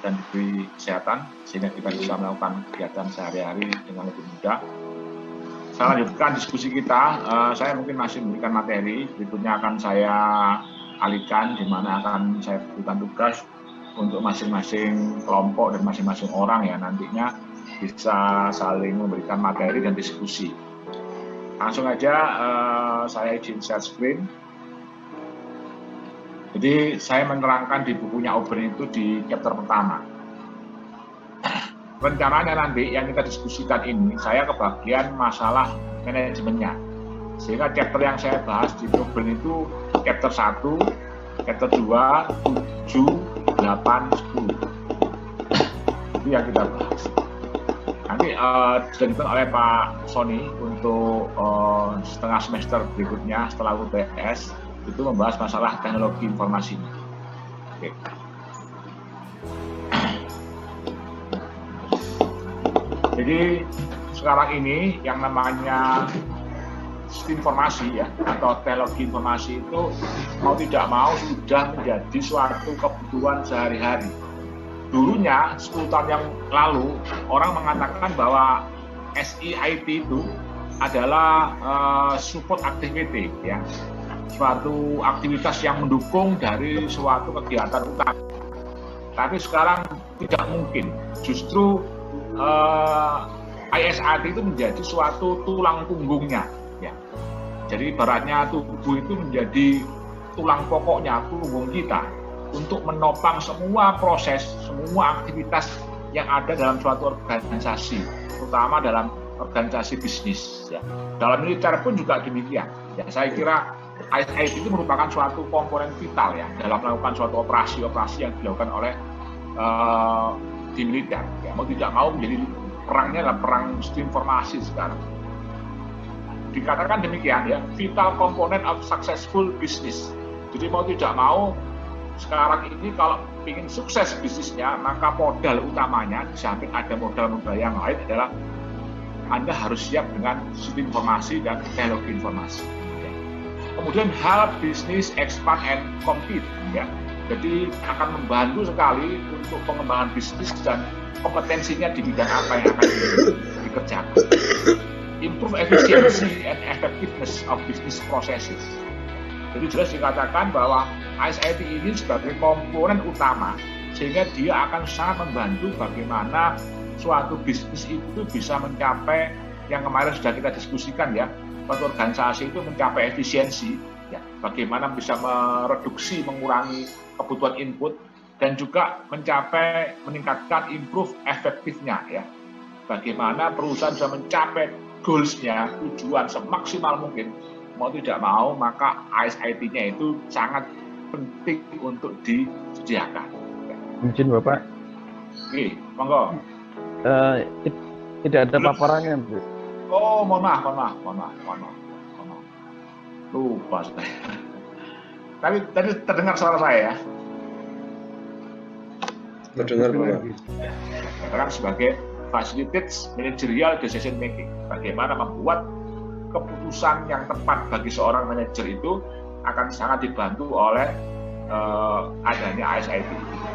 dan diberi kesehatan sehingga kita bisa melakukan kegiatan sehari-hari dengan lebih mudah. Saya lanjutkan diskusi kita. Saya mungkin masih memberikan materi, berikutnya akan saya alihkan di mana akan saya berikan tugas untuk masing-masing kelompok dan masing-masing orang ya nantinya bisa saling memberikan materi dan diskusi. Langsung aja saya izin share screen. Jadi saya menerangkan di bukunya Auburn itu di chapter pertama. Rencananya nanti yang kita diskusikan ini saya kebagian masalah manajemennya. Sehingga chapter yang saya bahas di Auburn itu chapter 1, chapter 2, 7, 8, 10. Itu yang kita bahas. Nanti dilanjutkan oleh Pak Sony untuk setengah semester berikutnya setelah UTS itu membahas masalah teknologi informasi. Oke. Jadi sekarang ini yang namanya sistem informasi ya atau teknologi informasi itu mau tidak mau sudah menjadi suatu kebutuhan sehari-hari. Dulunya 10 tahun yang lalu orang mengatakan bahwa SIIT itu adalah support activity ya. Suatu aktivitas yang mendukung dari suatu kegiatan utama. Tapi sekarang tidak mungkin. Justru ISIT itu menjadi suatu tulang punggungnya. Ya. Jadi ibaratnya tubuh itu menjadi tulang pokoknya, punggung kita untuk menopang semua proses, semua aktivitas yang ada dalam suatu organisasi, terutama dalam organisasi bisnis. Ya. Dalam militer pun juga demikian. Ya, saya kira ISIT itu merupakan suatu komponen vital ya dalam melakukan suatu operasi-operasi yang dilakukan oleh di militer. Ya, mau tidak mau menjadi perangnya adalah perang sistem informasi sekarang. Dikatakan demikian ya, vital component of successful business. Jadi mau tidak mau sekarang ini kalau ingin sukses bisnisnya, maka modal utamanya di samping ada modal-modal yang lain adalah Anda harus siap dengan sistem informasi dan teknologi informasi. Kemudian help business expand and compete ya. Jadi akan membantu sekali untuk pengembangan bisnis dan kompetensinya di bidang apa yang akan dikerjakan. Improve efficiency and effectiveness of business processes. Jadi jelas dikatakan bahwa ISIT ini sebagai komponen utama sehingga dia akan sangat membantu bagaimana suatu bisnis itu bisa mencapai yang kemarin sudah kita diskusikan ya. Suatu organisasi itu mencapai efisiensi, ya, bagaimana bisa mereduksi, mengurangi kebutuhan input, dan juga meningkatkan improve efektifnya, ya. Bagaimana perusahaan bisa mencapai goals-nya, tujuan semaksimal mungkin, mau tidak mau, maka ISIT-nya itu sangat penting untuk disediakan. Ya. Izin Bapak. Oke, monggo. Tidak ada paparannya, Bu. Oh, mohon maaf. Lupa saya. Tadi terdengar suara saya ya? Terdengar, Pak. Sekarang sebagai facilitates managerial decision making. Bagaimana membuat keputusan yang tepat bagi seorang manajer itu akan sangat dibantu oleh adanya ISIT.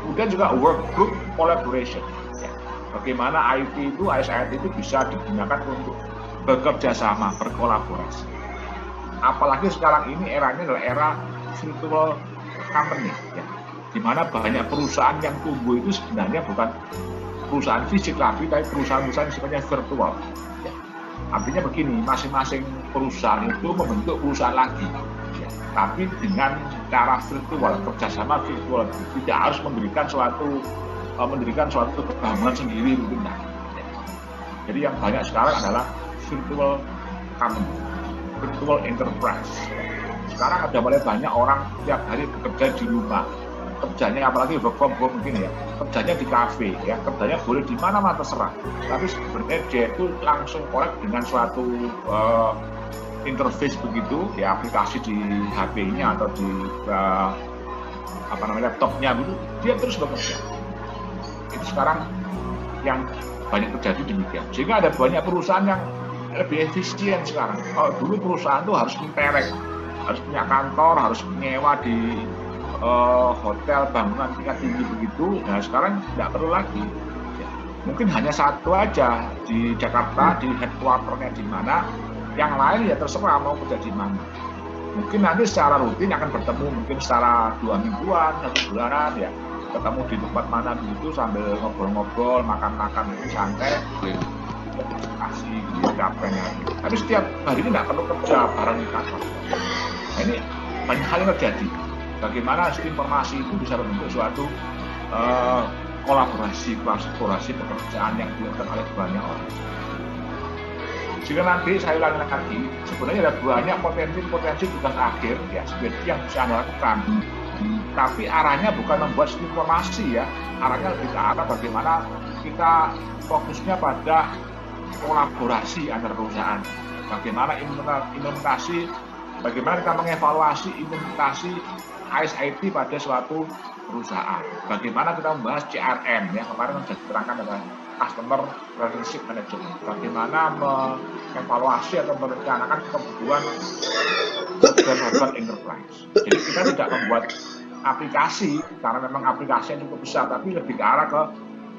Kemudian juga work group collaboration. Ya. Bagaimana ISIT itu bisa digunakan untuk bekerja sama, berkolaborasi. Apalagi sekarang ini eranya adalah era virtual company, ya, di mana banyak perusahaan yang tumbuh itu sebenarnya bukan perusahaan fisik tapi perusahaan-perusahaan sifatnya virtual. Ya. Artinya begini, masing-masing perusahaan itu membentuk perusahaan lagi, ya, tapi dengan cara virtual, kerjasama virtual, tidak harus mendirikan suatu bangunan sendiri mungkin. Ya. Jadi yang banyak sekarang adalah virtual company, virtual enterprise. Sekarang ada mulai banyak orang tiap hari bekerja di rumah, kerjanya apalagi work from home mungkin ya, kerjanya di kafe ya, kerjanya boleh di mana-mana terserah. Tapi sebenarnya dia itu langsung connect dengan suatu interface begitu, ya aplikasi di HP-nya atau di laptopnya gitu, dia terus bekerja. Itu sekarang yang banyak terjadi demikian. Sehingga ada banyak perusahaan yang lebih efisien sekarang. Kalau dulu perusahaan itu harus menterek, harus punya kantor, harus menyewa di hotel bangunan tingkat tinggi begitu, nah sekarang tidak perlu lagi. Ya, mungkin hanya satu aja di Jakarta, di headquarter-nya di mana, yang lain ya terserah mau kerja di mana. Mungkin nanti secara rutin akan bertemu, mungkin secara 2 mingguan, 1 bulanan ya, ketemu di tempat mana begitu sambil ngobrol-ngobrol, makan-makan santai, kasih gitu capeknya. Tapi setiap hari ini tidak perlu kerja bareng di kantor. Nah, ini banyak hal yang terjadi. Bagaimana sistem informasi itu bisa membentuk suatu kolaborasi pekerjaan yang dilakukan oleh banyak orang. Jika nanti saya ulangi lagi, sebenarnya ada banyak potensi tugas akhir ya seperti yang bisa Anda lakukan. Tapi arahnya bukan membuat sistem informasi ya, arahnya lebih ke arah bagaimana kita fokusnya pada kolaborasi antar perusahaan. Bagaimana implementasi, bagaimana kita mengevaluasi implementasi ISIT pada suatu perusahaan. Bagaimana kita membahas CRM ya, kemarin sudah diterangkan dengan Customer Relationship Management. Bagaimana mengevaluasi atau merencanakan kebutuhan dan enterprise. Jadi kita tidak membuat aplikasi karena memang aplikasinya cukup besar, tapi lebih ke arah ke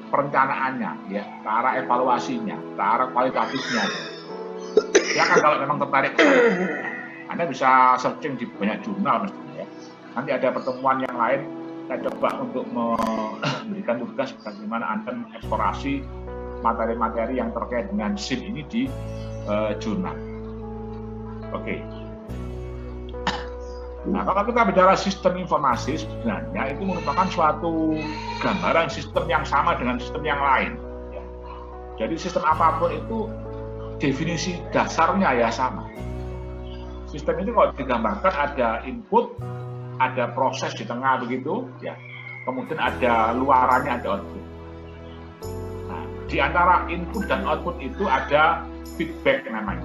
perencanaannya, ya, ke arah evaluasinya, ke arah kualitatifnya. Ya kan kalau memang tertarik, Anda bisa searching di banyak jurnal mestinya. Ya. Nanti ada pertemuan yang lain, saya coba untuk memberikan tugas bagaimana Anda mengeksplorasi materi-materi yang terkait dengan SIM ini di jurnal. Oke. Nah, kalau kita bicara sistem informasi, sebenarnya itu merupakan suatu gambaran sistem yang sama dengan sistem yang lain. Ya. Jadi sistem apapun itu definisi dasarnya ya sama. Sistem itu kalau digambarkan ada input, ada proses di tengah begitu, ya. Kemudian ada luarannya, ada output. Nah, di antara input dan output itu ada feedback namanya.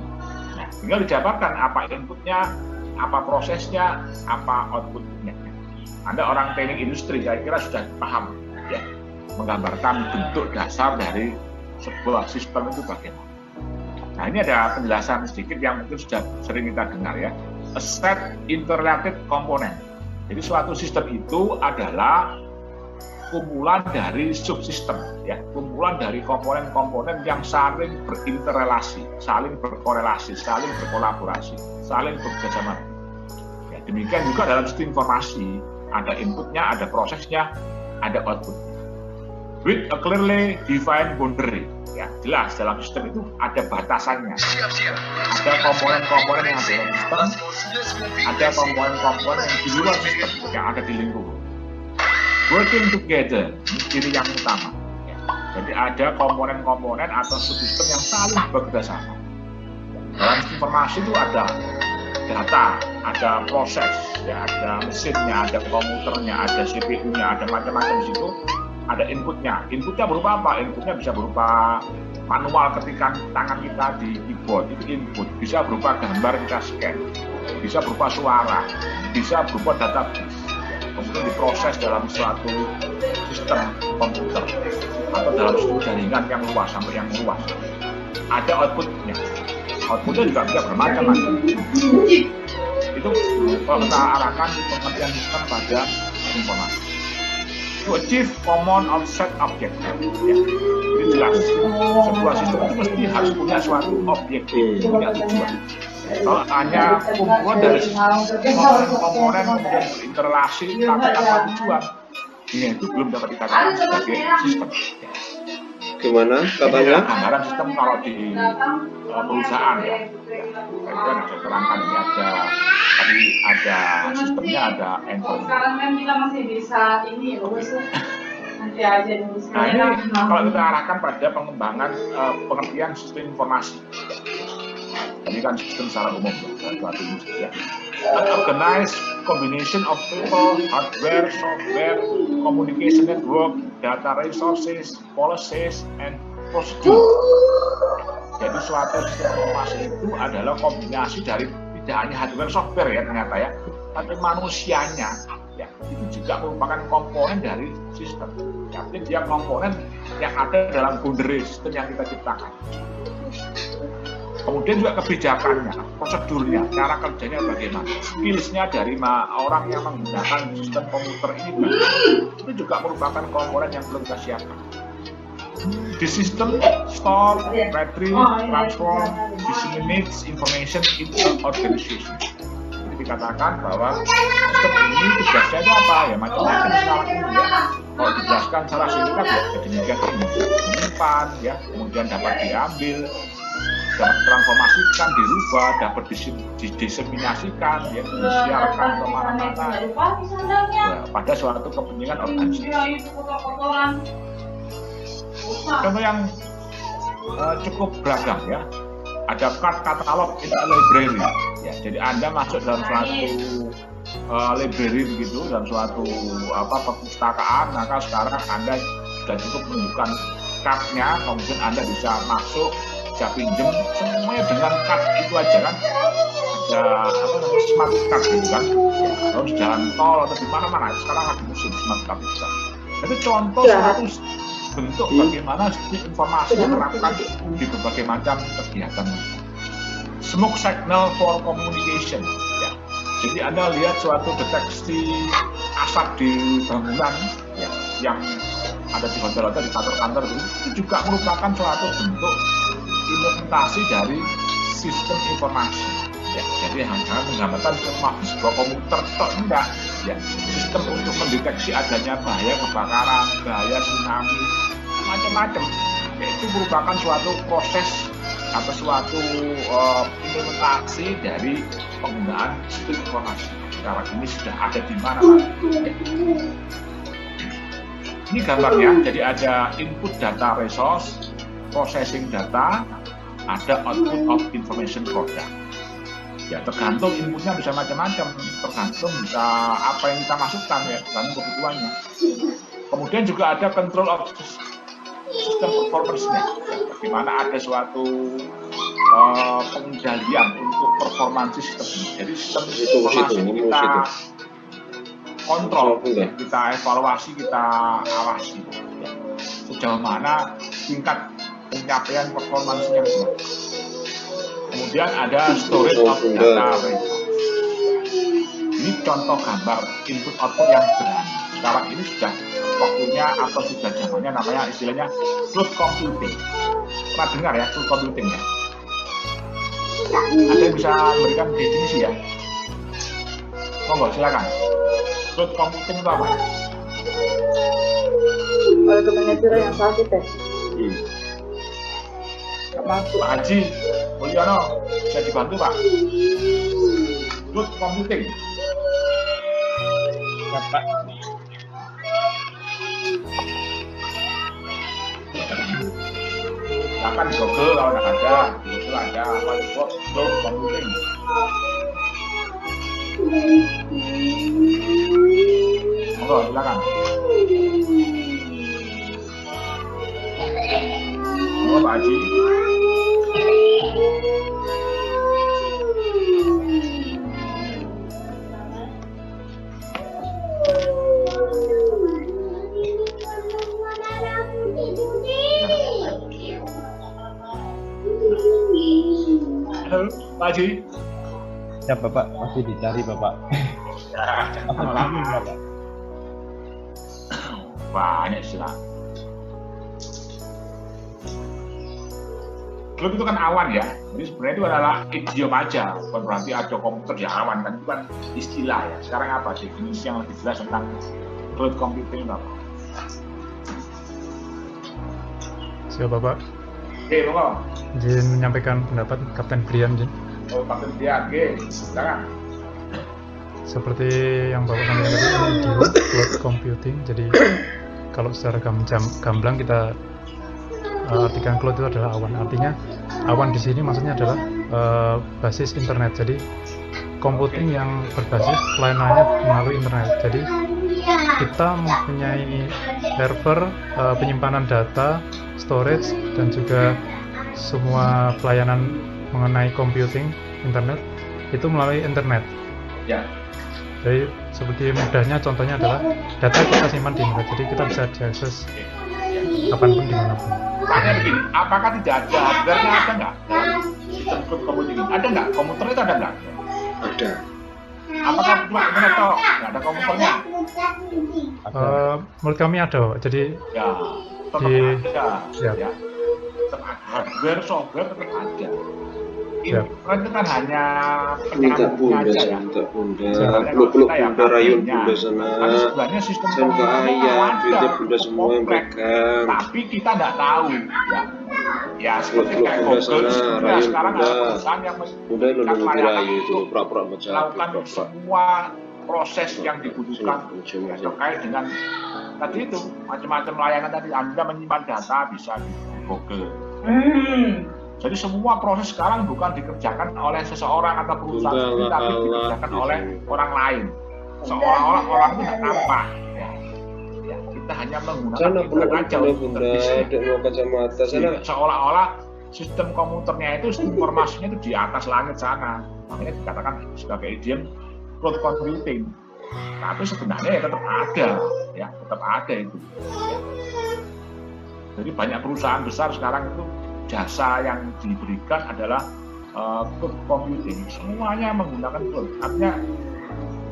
Nah, tinggal dijabarkan apa inputnya, apa prosesnya, apa outputnya. Anda orang teknik industri, saya kira sudah paham, ya, menggambarkan bentuk dasar dari sebuah sistem itu bagaimana. Nah, ini ada penjelasan sedikit yang mungkin sudah sering kita dengar ya. A set interrelated component. Jadi suatu sistem itu adalah kumpulan dari subsistem, ya, kumpulan dari komponen-komponen yang saling berinterrelasi, saling berkorelasi, saling berkolaborasi, saling bekerjasama. Ya, demikian juga dalam sistem informasi, ada inputnya, ada prosesnya, ada outputnya. With a clearly defined boundary, ya, jelas dalam sistem itu ada batasannya. Ada komponen-komponen yang ada dalam sistem, ada komponen-komponen yang di luar sistem yang ada di lingkungan. Working together, ini ciri yang utama. Ya. Jadi ada komponen-komponen atau subsistem yang saling bekerjasama. Dalam sistem informasi itu ada data, ada proses, ya, ada mesinnya, ada komputernya, ada CPU-nya, ada macam-macam di situ. Ada inputnya. Inputnya berupa apa? Inputnya bisa berupa manual ketikan tangan kita di keyboard, itu input. Bisa berupa gambar kita scan, bisa berupa suara, bisa berupa database. Kemudian diproses dalam suatu sistem komputer atau dalam suatu jaringan yang luas sampai yang luas. Ada outputnya. Outputnya juga bisa bermacam-macam. Itu kalau kita arahkan pengertian sistem pada informasi. To achieve common offset objective, ya. Jadi jelas sebuah sistem itu mesti harus punya suatu objektif, punya tujuan. Kalau hanya kumpulan dari komponen kemudian berinteraksi tapi tanpa tujuan, ini itu belum dapat dikatakan sebagai sistem. Gimana katanya? Gambaran sistem kalau di perusahaan ya, saya bisa terangkan ini ada sistemnya, ada endpoint. Sekarang kan kita masih bisa ini nanti aja dulu. Nah ini kalau kita arahkan pada pengembangan pengertian sistem informasi. Ini kan sistem secara umum dalam suatu industri ya. An organized combination of people, hardware, software, communication network, data resources, policies, and procedure. Jadi suatu sistem informasi itu adalah kombinasi dari tidak hanya hardware software ya ternyata ya, tapi manusianya ya itu juga merupakan komponen dari sistem. Artinya dia komponen yang ada dalam boundary sistem yang kita ciptakan. Kemudian juga kebijakannya, prosedurnya, cara kerjanya bagaimana, skillsnya dari orang yang menggunakan sistem komputer ini itu juga merupakan komponen yang perlu kita siapkan. Di sistem store, retrieve, transform, disseminate information into organization. Jadi dikatakan bahwa sistem ini tugasnya itu apa ya, macam-macam sekarang ini ya. Kalau dijelaskan secara singkat ya demikian ini, menyimpan ya, kemudian dapat diambil, dapat transformasikan, dirubah, dapat diseminasikan, ya, disiarkan kemana-mana ya, pada suatu kepentingan organisasi. Contoh yang cukup beragam ya, ada card katalog in a library ya, jadi Anda masuk dalam suatu library begitu, dalam suatu perpustakaan, maka sekarang Anda sudah cukup menunjukkan cardnya, kemudian Anda bisa masuk, bisa pinjem semuanya dengan card itu aja kan, ada smart card gitu kan, harus jalan tol atau di mana-mana sekarang lagi musim smart card itu kan. Itu contoh suatu bentuk bagaimana informasi diterapkan di berbagai macam kegiatan. Smoke signal for communication ya. Jadi Anda lihat suatu deteksi asap di bangunan ya, yang ada di hotel-hotel, di kantor-kantor itu juga merupakan suatu bentuk implementasi dari sistem informasi ya. Jadi jangan menggambarkan informasi sebuah komputer itu enggak ya, sistem untuk mendeteksi adanya bahaya kebakaran, bahaya tsunami, macam-macam ya, itu merupakan suatu proses atau suatu implementasi dari penggunaan sistem informasi. Sekarang ini sudah ada di mana-mana ya. Ini gambarnya, jadi ada input data resource, processing data, ada output of information product. Ya tergantung inputnya bisa macam-macam, tergantung bisa apa yang kita masukkan ya, tergantung kebutuhannya. Kemudian juga ada control of sistem performance-nya, ya, bagaimana ada suatu pengendalian untuk performansi sistem ini. Jadi sistem informasi ini kita kontrol, ya, kita evaluasi, kita awasi ya, sejauh mana tingkat pencapaian performansinya. Kemudian ada storage of data resource. Ini contoh gambar input output yang sederhana. Sekarang ini sudah waktunya atau sudah zamannya namanya istilahnya cloud computing. Pernah dengar ya cloud computing ya? Ada yang bisa memberikan definisi ya? Monggo silakan. Cloud computing itu apa? Kalau ke manajer yang salah kita. Pak Haji Mulyono bisa dibantu Pak? Cloud computing. Pak. Silakan di Google kalau nggak ada, di Google ada apa itu cloud computing. Monggo silakan. Monggo Pak Haji. Halo, Pak Haji. Ya Bapak, masih dicari Bapak. Bapak. Banyak istilah. Cloud itu kan awan ya. Jadi sebenarnya itu adalah idiom aja, bukan berarti ada komputer di awan kan, itu kan istilah ya. Sekarang apa definisi yang lebih jelas tentang cloud computing apa? Siap Bapak. Oke, monggo. Izin menyampaikan pendapat Kapten Brian, Jin. Oh, Kapten Brian, oke, silakan. Seperti yang Bapak sampaikan tadi, idiom cloud computing. Jadi kalau secara gamblang kita artikan cloud itu adalah awan. Artinya awan di sini maksudnya adalah basis internet. Jadi computing yang berbasis pelayanannya melalui internet. Jadi kita mempunyai server, penyimpanan data, storage, dan juga semua pelayanan mengenai computing internet itu melalui internet. Ya. Jadi seperti mudahnya contohnya adalah data kita simpan di internet, jadi kita bisa diakses kapanpun dimanapun. Tanya begini, apakah tidak ada hardware-nya ada nggak dalam sistem cloud computing ini? Ada nggak? Komputer itu ada nggak? Ada. Apakah cuma internet toh? Nggak ada komputernya? Menurut kami ada, Pak. Jadi Ya, tetap Di- ada. siap. Ya. Tetap ada. Hardware, software tetap ada. Siap. Internet itu kan hanya Minta penyambungnya bunda, aja ya. minta bunda. Sebenarnya Peluk peluk kita ya bunda, rayun pakainya. bunda sana. Tapi sebenarnya sistem Jangan ke komputernya ayah, ada. duitnya bunda semua yang Komplek. pegang. Tapi kita nggak tahu ya. Ya seperti Peluk kayak bunda Google, sana, sebenarnya rayun sekarang bunda. ada perusahaan yang Bunda lu memberikan nunggu layanan rayu itu, untuk pura-pura baca melakukan pura-pura. semua proses yang dibutuhkan Sini, ya, terkait dengan tadi itu macam-macam layanan tadi. Anda menyimpan data bisa di Google. Jadi semua proses sekarang bukan dikerjakan oleh seseorang atau perusahaan sendiri, tapi dikerjakan oleh orang lain. Seolah-olah orang itu tidak nampak. Ya. Ya, kita hanya menggunakan Sana peluk internet aja bunda untuk bunda, berbisnis. dek mau kacamata sana. Seolah-olah sistem komputernya itu informasinya itu di atas langit sana. Makanya dikatakan sebagai idiom cloud computing. Tapi sebenarnya ya tetap ada, ya tetap ada itu. Jadi banyak perusahaan besar sekarang itu jasa yang diberikan adalah cloud computing. Semuanya menggunakan cloud. Artinya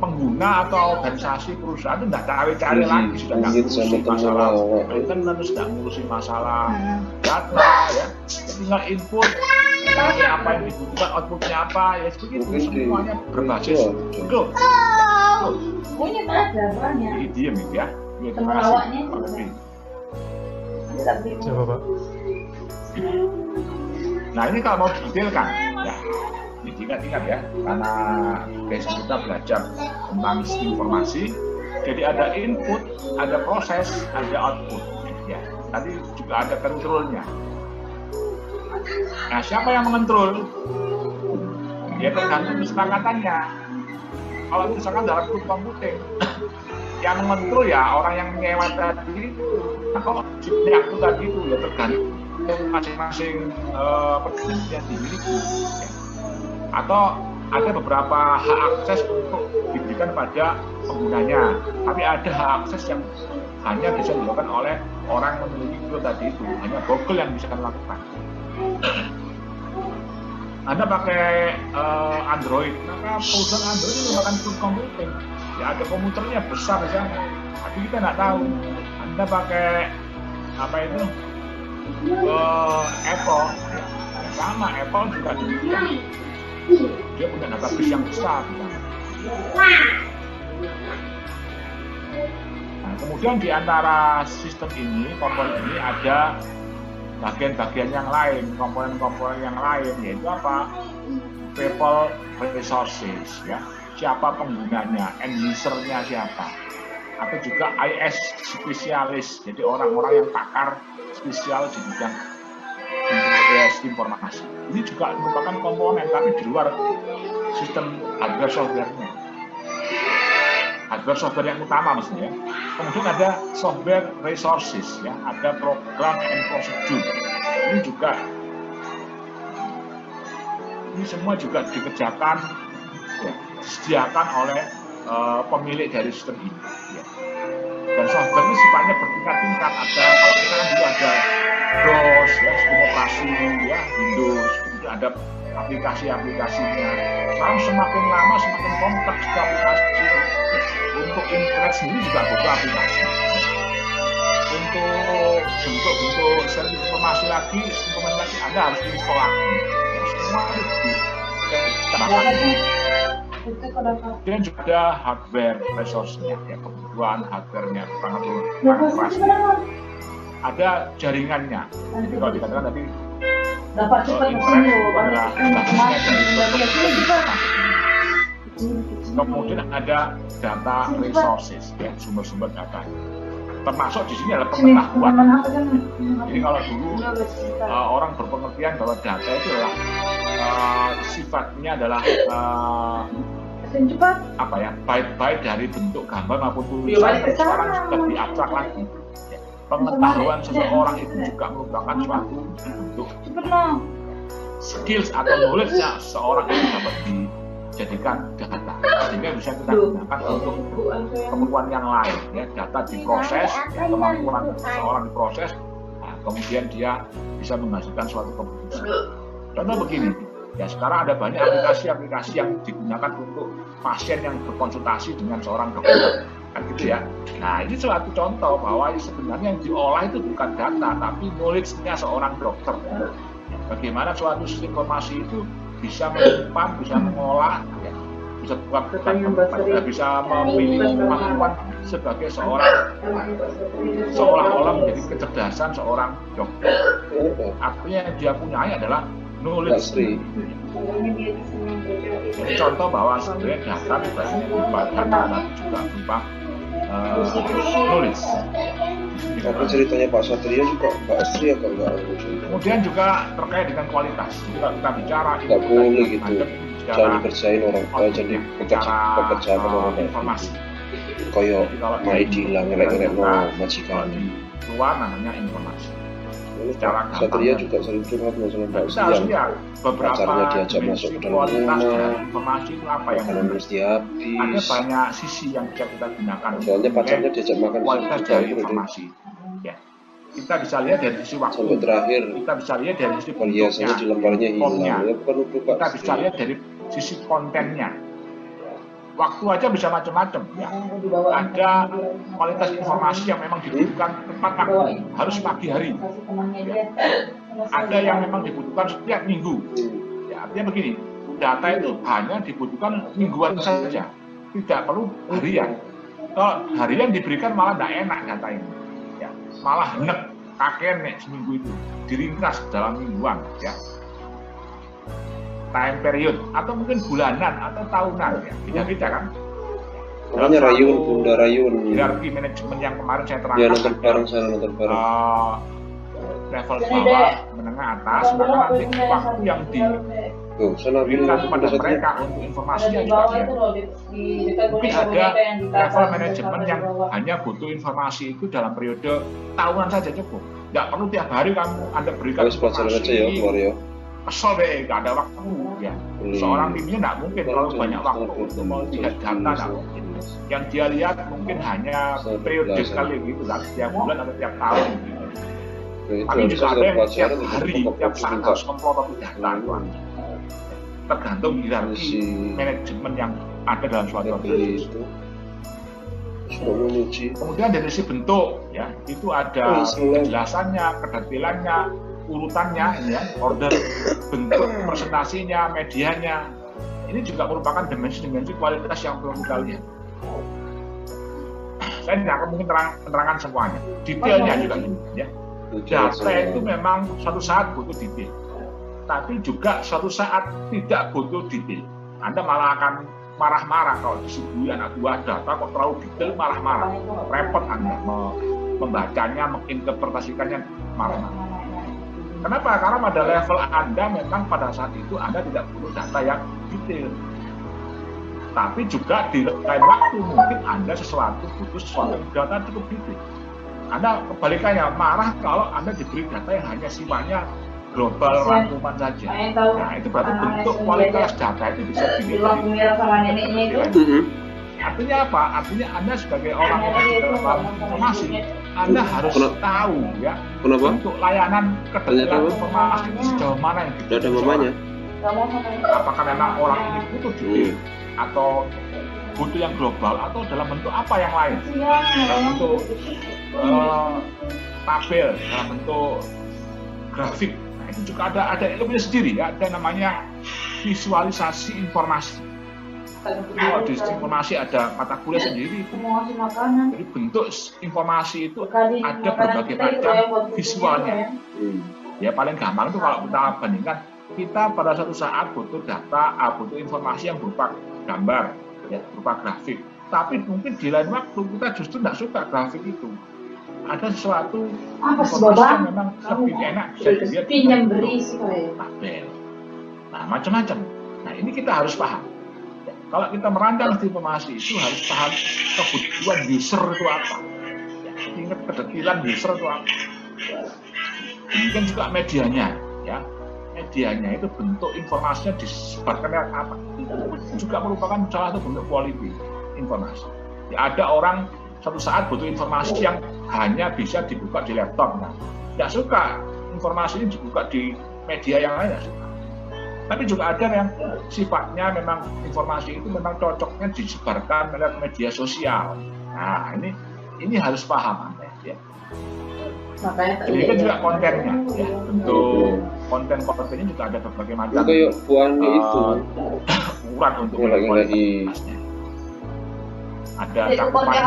pengguna atau organisasi perusahaan itu tidak cari-cari lagi, sudah tidak Ingin sama ngurusi teman masalah awak. maintenance, sudah ngurusi masalah data, ya tinggal input apa yang dibutuhkan, outputnya apa, ya begitu. Mungkin di- Semuanya berbasis itu cloud. Punya ada banyak. Jadi diem itu ya. Ya, terima Teman kasih. awaknya Pak juga. Refli. Coba, Pak. Nah ini kalau mau didetailkan, ya ini diingat-ingat ya, karena basic kita belajar tentang informasi. Jadi ada input, ada proses, ada output. Ya, tadi juga ada kontrolnya. Nah siapa yang mengontrol? Ya tergantung kesepakatannya. Kalau misalkan dalam cloud computing, yang mengontrol ya orang yang menyewa tadi itu. Nah kalau chipnya aku tadi itu ya tergantung masing-masing perjanjian yang dimiliki. Ya. Atau ada beberapa hak akses untuk diberikan pada penggunanya, tapi ada hak akses yang hanya bisa dilakukan oleh orang yang memiliki cloud tadi itu, hanya Google yang bisa melakukan. Anda pakai Android, maka perusahaan Android itu melakukan cloud computing. Ya ada komputernya besar di sana, tapi kita nggak tahu. Anda pakai apa itu Apple, ya, sama Apple juga demikian. Dia punya database yang besar. Nah, kemudian di antara sistem ini, komponen ini ada bagian-bagian yang lain, komponen-komponen yang lain, yaitu apa? People resources, ya. Siapa penggunanya, end user-nya siapa? Atau juga IS spesialis, jadi orang-orang yang pakar spesial di bidang informasi. Ini juga merupakan komponen, tapi di luar sistem hardware software-nya. Hardware software yang utama maksudnya. Kemudian ada software resources, ya, ada program and procedure. Ini semua juga dikerjakan, ya, disediakan oleh pemilik dari sistem ini. Ya. Dan software ini sifatnya bertingkat-tingkat. Ada kalau kita kan dulu ada DOS, ya, sistem operasi, ya, Windows, kemudian ada aplikasi-aplikasinya. Sekarang semakin lama semakin kompleks aplikasi. Ya. Untuk internet sendiri juga butuh aplikasi. Ya. Untuk bentuk-bentuk servis informasi lagi, Anda harus install lagi. Ya, semua itu ditambahkan. Kemudian juga ada hardware resource-nya, ya, kebutuhan hardware-nya, ada jaringannya. Jadi kalau dikatakan tadi dapat cepat internet dulu, itu adalah basisnya dari kemudian ada data resources, ya, sumber-sumber data. Termasuk di sini adalah pengetahuan. Jadi kalau dulu orang berpengertian bahwa data itu adalah sifatnya adalah apa ya, baik dari bentuk gambar maupun tulisan. Sekarang sudah lebih abstrak lagi. Pengetahuan seseorang itu juga merupakan suatu bentuk skills atau knowledge yang seseorang itu dapat dijadikan data, sehingga bisa kita gunakan untuk keperluan yang lain, ya. Data diproses, ya, kemampuan seseorang diproses, nah, kemudian dia bisa menghasilkan suatu keputusan. Contoh begini, ya sekarang ada banyak aplikasi-aplikasi yang digunakan untuk pasien yang berkonsultasi dengan seorang dokter, kan gitu ya. Nah ini suatu contoh bahwa sebenarnya yang diolah itu bukan data, tapi knowledge-nya seorang dokter. Bagaimana suatu informasi itu bisa menyimpan, bisa mengolah, ya, bisa bisa memiliki kemampuan sebagai seolah-olah menjadi kecerdasan seorang dokter. Artinya yang dia punyai adalah knowledge. Jadi contoh bahwa sebenarnya data bukan hanya berupa data, tapi juga berupa knowledge. Tapi ceritanya Pak Satria juga Pak Astri apa enggak? Kemudian juga terkait dengan kualitas. Kita bicara Nggak boleh gitu. Jangan dikerjain orang tua, jadi pekerjaan orang tua. Informasi. Kayak Maidila ngelek-ngelek majikan. Keluar namanya informasi. Secara Satria juga sering curhat masalah Pak Kita harus Astri lihat beberapa pacarnya diajak masuk ke dalam kualitas rumah, dari informasi itu apa yang makanan harus ada dihabis. banyak sisi yang bisa kita gunakan. Soalnya pacarnya diajak makan kualitas juga dari itu deh. informasi. Ya. Kita bisa lihat dari sisi waktu. Sampai terakhir Kita bisa lihat dari sisi perhiasannya di lembarnya formnya. hilang. Ya bukan untuk Pak Kita bisa Astri. lihat dari sisi kontennya. Waktu aja bisa macam-macam. Ya. Ada kualitas informasi yang memang dibutuhkan tepat waktu, harus pagi hari. Ada yang memang dibutuhkan setiap minggu. Ya, artinya begini, data itu hanya dibutuhkan mingguan saja, tidak perlu harian. Kalau harian diberikan malah tidak enak data ini, ya, malah enek kakean nih seminggu itu, diringkas dalam mingguan, ya. Time period atau mungkin bulanan atau tahunan, ya, beda-beda kan. Makanya Rayun, Bunda Rayun. Hierarki manajemen yang kemarin saya terangkan. Ya nonton bareng, saya nonton bareng. Level bawah, menengah atas, maka nanti waktu yang Tuh, sana diberikan bilang kepada satunya. mereka untuk informasinya juga dia. Mungkin ada level manajemen yang hanya butuh informasi itu dalam periode tahunan saja cukup. Nggak perlu tiap hari Anda berikan Harus pelajaran aja ya, keluar ya. Kesel deh, nggak ada waktu ya. Seorang timnya nggak mungkin kalau banyak waktu untuk melihat data, nggak mungkin. Yang dia lihat mungkin hanya periode sekali gitu kan, tiap bulan atau tiap tahun gitu. Nah, Tapi itu juga ada yang pelajaran tiap hari, tiap saat harus memprototip data itu. Tergantung hierarki manajemen yang ada dalam suatu organisasi. itu sudah memuji. Kemudian dari sisi bentuk, ya itu ada kejelasannya, kedetilannya, urutannya, ya, order, bentuk presentasinya, medianya. Ini juga merupakan dimensi-dimensi kualitas yang perlu kita lihat. Saya tidak akan mungkin menerangkan semuanya, detailnya juga ini, ya. Data itu memang suatu saat butuh detail, tapi juga suatu saat tidak butuh detail. Anda malah akan marah-marah kalau disuguhi anak buah data kok terlalu detail, marah-marah. Repot Anda membacanya, menginterpretasikannya, marah-marah. Kenapa? Karena pada level Anda memang pada saat itu Anda tidak butuh data yang detail. Tapi juga di lain waktu mungkin Anda butuh sesuatu data cukup detail. Anda kebalikannya marah kalau Anda diberi data yang hanya sifatnya global rangkuman saja. Nah itu berarti bentuk kualitas data itu bisa dilihat. Artinya apa? Artinya Anda sebagai orang yang dalam informasi, Anda harus tahu ya bentuk layanan kedetilan informasi sejauh mana yang Udah ada mamanya. Apakah memang orang ini butuh detail atau butuh yang global atau dalam bentuk apa yang lain? Dalam bentuk tabel, dalam bentuk grafik. Nah, itu juga ada ilmunya sendiri ya, ada namanya visualisasi informasi. Kalau di informasi ada mata kuliah sendiri itu. Jadi bentuk informasi itu ada berbagai macam visualnya. Ya paling gampang itu kalau kita bandingkan, kita pada suatu saat butuh data, butuh informasi yang berupa gambar, ya, berupa grafik. Tapi mungkin di lain waktu kita justru tidak suka grafik itu. Ada sesuatu informasi yang memang lebih enak bisa dilihat tabel. Nah macam-macam. Nah ini kita harus paham. Ya, kalau kita merancang informasi itu harus paham kebutuhan user itu apa. Ya, ingat kedetilan user itu apa. Mungkin juga medianya, ya. Medianya itu bentuk informasinya disebarkan lewat apa. Itu juga merupakan salah satu bentuk quality informasi. Ya, ada orang suatu saat butuh informasi yang hanya bisa dibuka di laptop. Nah, tidak suka informasi ini dibuka di media yang lain, tidak suka. Tapi juga ada yang sifatnya memang informasi itu memang cocoknya disebarkan lewat media sosial. Nah, ini harus paham ya. Jadi kan juga kontennya ya. Untuk konten-kontennya juga ada berbagai macam. Kayak buahnya itu ukuran untuk lagi ada cakupannya,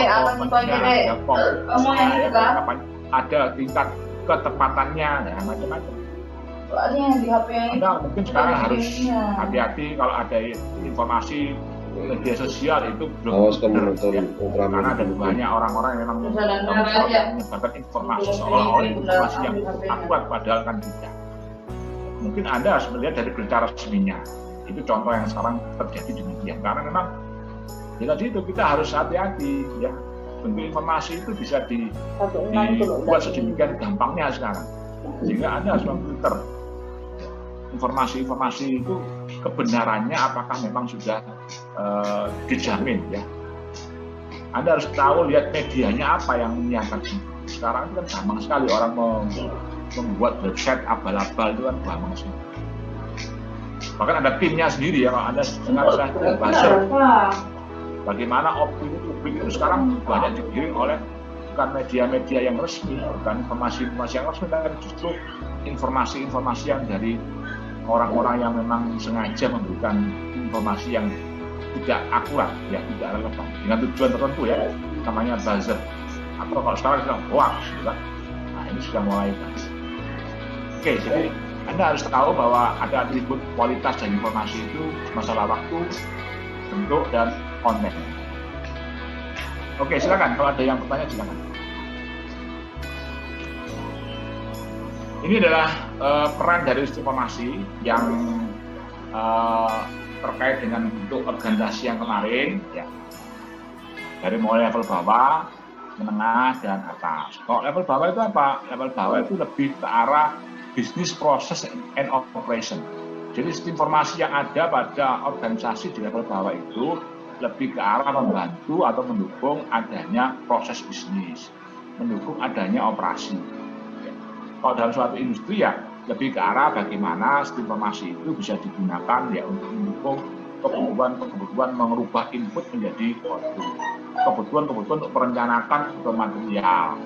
ada fotonya, ada ada tingkat ketepatannya, ya macam-macam. Anda mungkin sekarang harus hati-hati kalau ada informasi media sosial itu belum benar ya. Karena ada banyak orang-orang yang memang menyebarkan informasi seolah-olah informasi yang akurat padahal kan tidak. Mungkin Anda harus melihat dari berita resminya. Itu contoh yang sekarang terjadi demikian. Karena memang ya tadi itu kita harus hati-hati ya. Bentuk informasi itu bisa dibuat sedemikian gampangnya sekarang. Sehingga Anda harus memfilter informasi-informasi itu kebenarannya apakah memang sudah dijamin ya. Anda harus tahu lihat medianya apa yang menyiarkan itu. Sekarang itu kan gampang sekali orang membuat website abal-abal itu kan gampang sekali. Bahkan ada timnya sendiri ya, kalau Anda dengar saya buzzer. Bagaimana opini publik itu sekarang banyak digiring oleh bukan media-media yang resmi, bukan informasi-informasi yang resmi, tapi justru informasi-informasi yang dari orang-orang yang memang sengaja memberikan informasi yang tidak akurat, ya tidak relevan dengan tujuan tertentu ya, namanya buzzer. Atau kalau sekarang sedang hoax, gitu kan? Nah ini sudah mulai. Oke, jadi Anda harus tahu bahwa ada atribut kualitas dan informasi itu masalah waktu, bentuk dan konten. Oke, silakan kalau ada yang bertanya silakan. Ini adalah peran dari informasi yang terkait dengan bentuk organisasi yang kemarin, ya. Dari mulai level bawah, menengah, dan atas. Kalau level bawah itu apa? Level bawah itu lebih ke arah business process and operation. Jadi informasi yang ada pada organisasi di level bawah itu lebih ke arah membantu atau mendukung adanya proses bisnis, mendukung adanya operasi. Kalau dalam suatu industri ya lebih ke arah bagaimana informasi itu bisa digunakan ya untuk mendukung kebutuhan mengubah input menjadi output, kebutuhan untuk merencanakan kebutuhan material,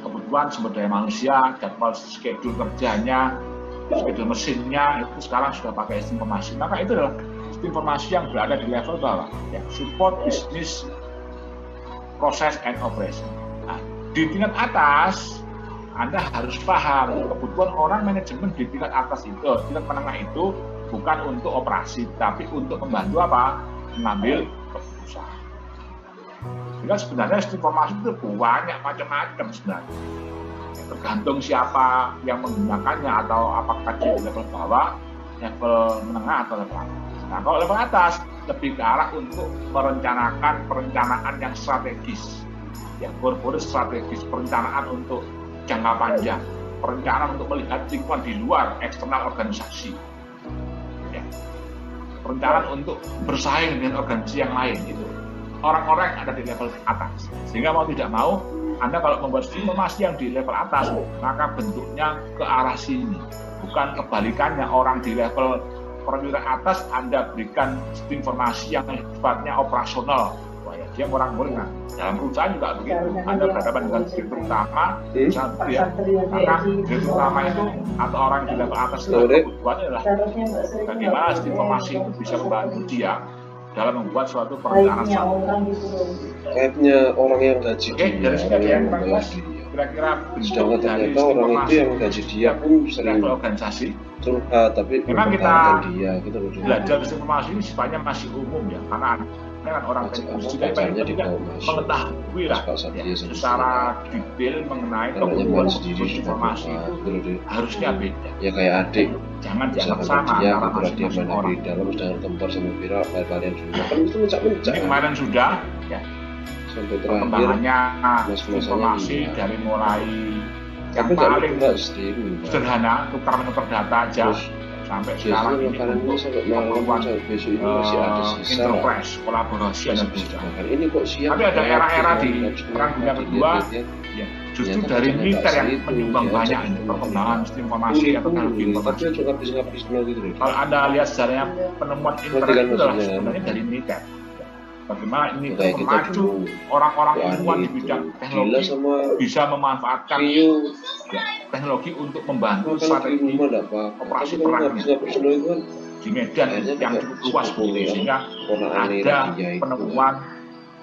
kebutuhan sumber daya manusia, jadwal schedule kerjanya, schedule mesinnya itu sekarang sudah pakai informasi. Maka itu adalah informasi yang berada di level bawah, ya, support business process and operation. Nah, di tingkat atas Anda harus paham kebutuhan orang manajemen di tingkat atas itu, tingkat menengah itu bukan untuk operasi, tapi untuk membantu apa? Mengambil keputusan. Jadi sebenarnya informasi itu banyak macam-macam sebenarnya. Tergantung siapa yang menggunakannya atau apakah di level bawah, level menengah atau level atas. Nah, kalau level atas lebih ke arah untuk merencanakan perencanaan yang strategis, ya, corporate strategis, perencanaan untuk jangka panjang, perencanaan untuk melihat lingkungan di luar eksternal organisasi, ya. Perencanaan untuk bersaing dengan organisasi yang lain itu orang-orang yang ada di level atas. Sehingga mau tidak mau Anda kalau membuat informasi yang di level atas maka bentuknya ke arah sini, bukan kebalikannya. Orang di level perwira atas Anda berikan informasi yang sifatnya operasional. Ya, dia orang-orang kan. Dalam perusahaan juga begitu. Anda berhadapan dengan direktur utama, misalnya ya, karena direktur utama itu atau orang di level atas itu kebutuhannya adalah bagaimana informasi itu bisa membantu dia dalam membuat suatu perencanaan kayaknya orang yang gaji dia, dari sini yang kira-kira sedangkan ternyata orang itu yang gaji dia pun sering organisasi curhat, tapi memang kita dia gitu loh. Belajar informasi ini sifatnya masih umum ya, karena kan orang teknis juga tidak mengetahui lah ya, secara detail mengenai kebutuhan informasi itu harusnya beda. Ya kayak adik, jangan dianggap sama dia antara masing-masing orang. Di dalam sedang tempur sama Vira, kalian sudah kan itu mencak-mencak. Kemarin sudah ya. Sampai terakhir Perkembangannya informasi dari mulai yang paling sederhana tukar-menukar data aja sampai sekarang ini untuk keperluan enterprise, kolaborasi dan sebagainya. Tapi ada era-era di Perang Dunia Kedua, ya, justru Ternyata dari bukan militer yang itu, menyumbang ya, banyak jadi perkembangan sistem informasi atau teknologi tapi informasi. itu ngabis-ngabis gitu loh. Kalau Anda lihat sejarahnya penemuan internet kan itu adalah maksudnya, sebenarnya dari militer. Bagaimana ini kayak kita memacu dulu orang-orang ya, ilmuwan di itu bidang gila teknologi sama bisa memanfaatkan Rio ya, teknologi untuk membantu kalau di strategi rumah enggak apa-apa, operasi tapi kalau perangnya ngabis-ngabis dulu itu kan di medan akhirnya yang kayak cukup luas sepupu begitu, yang sehingga ponakan ada dia itu penemuan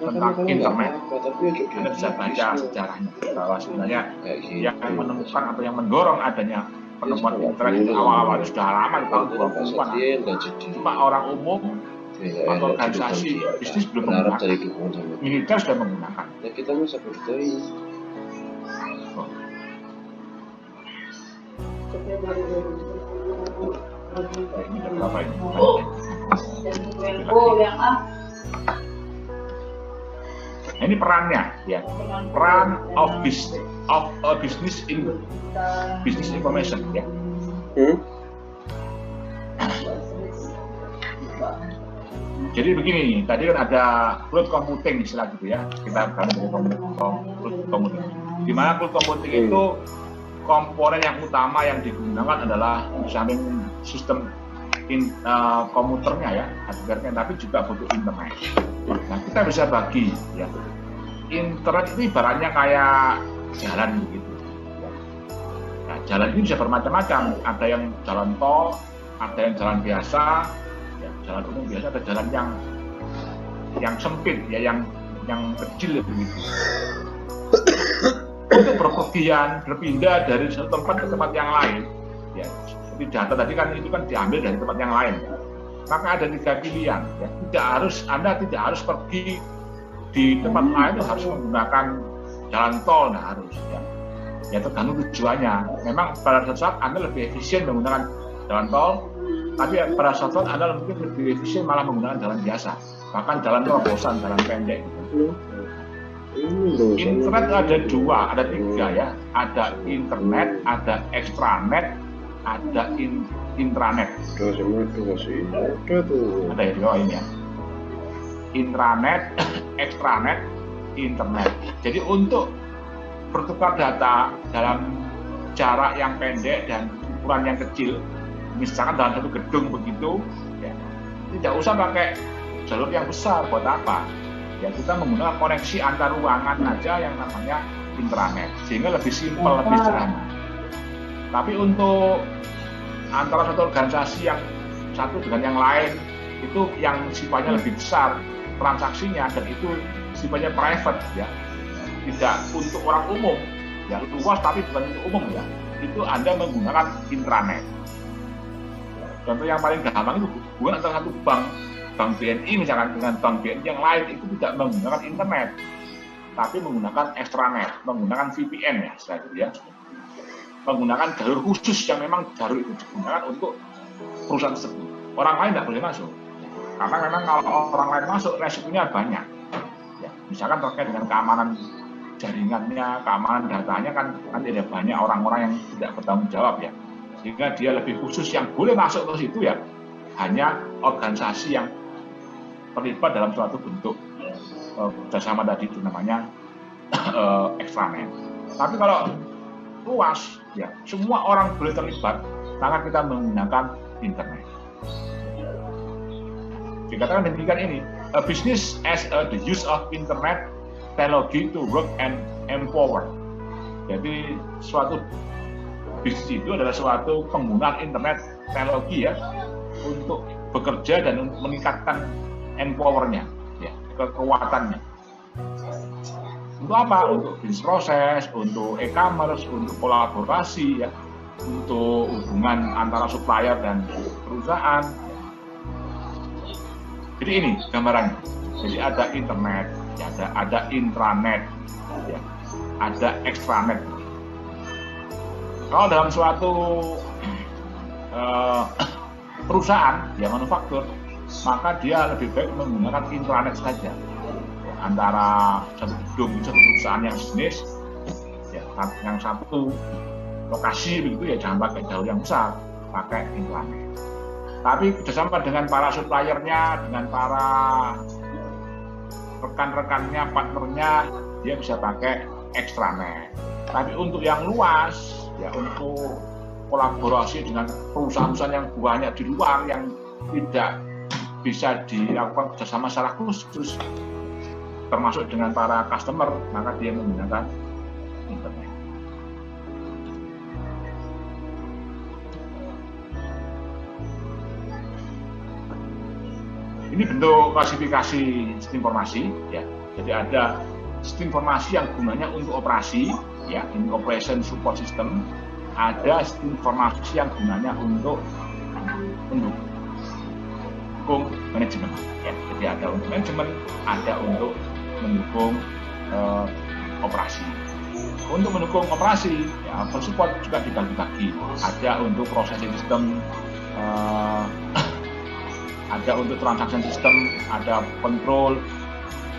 makanya tentang kalau nggak internet. apa-apa tapi ya Anda bisa baca sejarahnya bahwa sebenarnya kayak gitu yang menemukan atau yang mendorong adanya penemuan internet itu awal-awal itu sudah lama di tahun 20-an. dia nggak jadi Cuma orang umum atau organisasi bisnis belum berharap dari menggunakan. dukungan sama Militer sudah menggunakan. ya kita bisa berdaya Ini ada berapa ini? Oh, yang Nah, ini perannya, ya. Peran of business in business information, ya. Jadi begini, tadi kan ada cloud computing istilah gitu ya. Kita bicara dari cloud computing. Di mana cloud computing itu komponen yang utama yang digunakan adalah samping sistem komputernya ya, hardware-nya, tapi juga butuh internet. Nah, kita bisa bagi ya. Internet itu ibaratnya kayak jalan begitu. Nah, jalan ini bisa bermacam-macam. Ada yang jalan tol, ada yang jalan biasa, ya, jalan umum biasa, ada jalan yang sempit ya, yang kecil begitu. Untuk berpergian, berpindah dari satu tempat ke tempat yang lain, ya seperti data tadi kan itu kan diambil dari tempat yang lain. Maka ada 3 pilihan. Ya. Anda tidak harus pergi di tempat lain itu harus menggunakan jalan tol, nah harus ya. Ya tergantung tujuannya. Memang pada suatu saat Anda lebih efisien menggunakan jalan tol, tapi pada suatu saat Anda mungkin lebih efisien malah menggunakan jalan biasa, bahkan jalan terobosan, jalan pendek. Internet ada 2, ada 3 ya. Ada internet, ada extranet, ada intranet. Ada ya 2 ini ya. Intranet, extranet, internet. Jadi untuk bertukar data dalam jarak yang pendek dan ukuran yang kecil, misalkan dalam satu gedung begitu, ya, tidak usah pakai jalur yang besar. Buat apa? Ya kita menggunakan koneksi antar ruangan aja yang namanya intranet, sehingga lebih simpel, lebih sederhana. Tapi untuk antara satu organisasi yang satu dengan yang lain, itu yang sifatnya lebih besar transaksinya dan itu sifatnya private ya, tidak untuk orang umum ya, luas tapi bukan untuk umum ya, itu Anda menggunakan intranet. Contoh yang paling gampang itu hubungan antara satu bank BNI misalkan dengan bank BNI yang lain itu tidak menggunakan internet tapi menggunakan extranet, menggunakan VPN ya, ya, menggunakan jalur khusus yang memang jalur itu digunakan untuk perusahaan tersebut. Orang lain tidak boleh masuk. Karena memang kalau orang lain masuk, resikonya banyak. Ya, misalkan terkait dengan keamanan jaringannya, keamanan datanya kan ada banyak orang-orang yang tidak bertanggung jawab ya. Sehingga dia lebih khusus yang boleh masuk ke situ ya, hanya organisasi yang terlibat dalam suatu bentuk kerjasama tadi itu namanya extranet. Tapi kalau luas ya, semua orang boleh terlibat, maka kita menggunakan internet. Dikatakan demikian ini, a business as the use of internet technology to work and empower. Jadi suatu bisnis itu adalah suatu penggunaan internet teknologi ya untuk bekerja dan meningkatkan empowernya, ya, kekuatannya. Untuk apa? Untuk bisnis proses, untuk e-commerce, untuk kolaborasi ya, untuk hubungan antara supplier dan perusahaan. Jadi ini gambarannya. Jadi ada internet, ya, ada intranet, ya, ada extranet. Kalau dalam suatu perusahaan, ya manufaktur, maka dia lebih baik menggunakan intranet saja. Ya, antara satu gedung, satu perusahaan yang bisnis, ya, yang satu lokasi begitu ya jangan pakai jalur yang besar, pakai intranet. Tapi kerjasama dengan para suppliernya, dengan para rekan-rekannya, partnernya, dia bisa pakai ekstranet. Tapi untuk yang luas, ya untuk kolaborasi dengan perusahaan-perusahaan yang banyak di luar yang tidak bisa dilakukan kerjasama secara khusus, termasuk dengan para customer, maka dia menggunakan internet. Ini bentuk klasifikasi sistem informasi, ya. Jadi ada sistem informasi yang gunanya untuk operasi, ya, ini operation support system. Ada sistem informasi yang gunanya untuk mendukung manajemen, ya. Jadi ada untuk manajemen, ada untuk mendukung operasi. Untuk mendukung operasi, ya, support juga dibagi-bagi. Ada untuk processing system, ada untuk transaction system, ada control,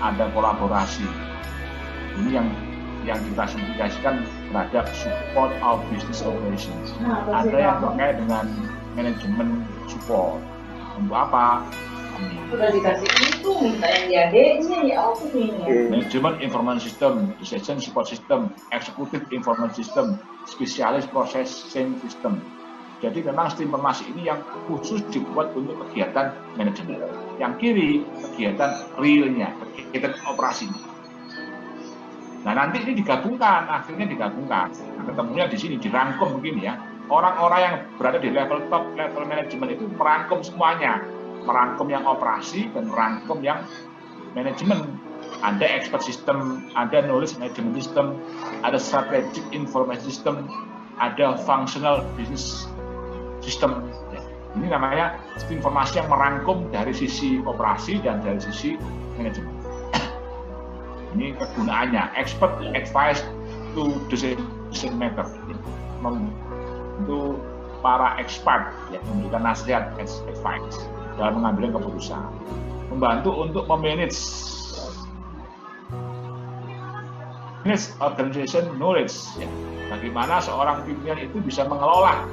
ada kolaborasi. Ini yang diklasifikasikan terhadap support of business operations. Ada yang terkait dengan manajemen support. Untuk apa? Sudah dikasih itu, minta yang di adeknya, ya aku ini. Manajemen information system, decision support system, executive information system, specialist processing system. Jadi memang sistem informasi ini yang khusus dibuat untuk kegiatan manajemen. Yang kiri, kegiatan realnya, kegiatan operasinya. Nah nanti ini digabungkan, akhirnya digabungkan. Nah, ketemunya di sini, dirangkum begini ya. Orang-orang yang berada di level top, level manajemen itu merangkum semuanya. Merangkum yang operasi dan merangkum yang manajemen. Ada expert system, ada knowledge management system, ada strategic information system, ada functional business system. Ya. Ini namanya sistem informasi yang merangkum dari sisi operasi dan dari sisi manajemen. Ini kegunaannya, expert advice to decision maker. Untuk para expert, ya, memberikan nasihat, advice dalam mengambil keputusan. Membantu untuk memanage organization knowledge. Ya. Bagaimana seorang pimpinan itu bisa mengelola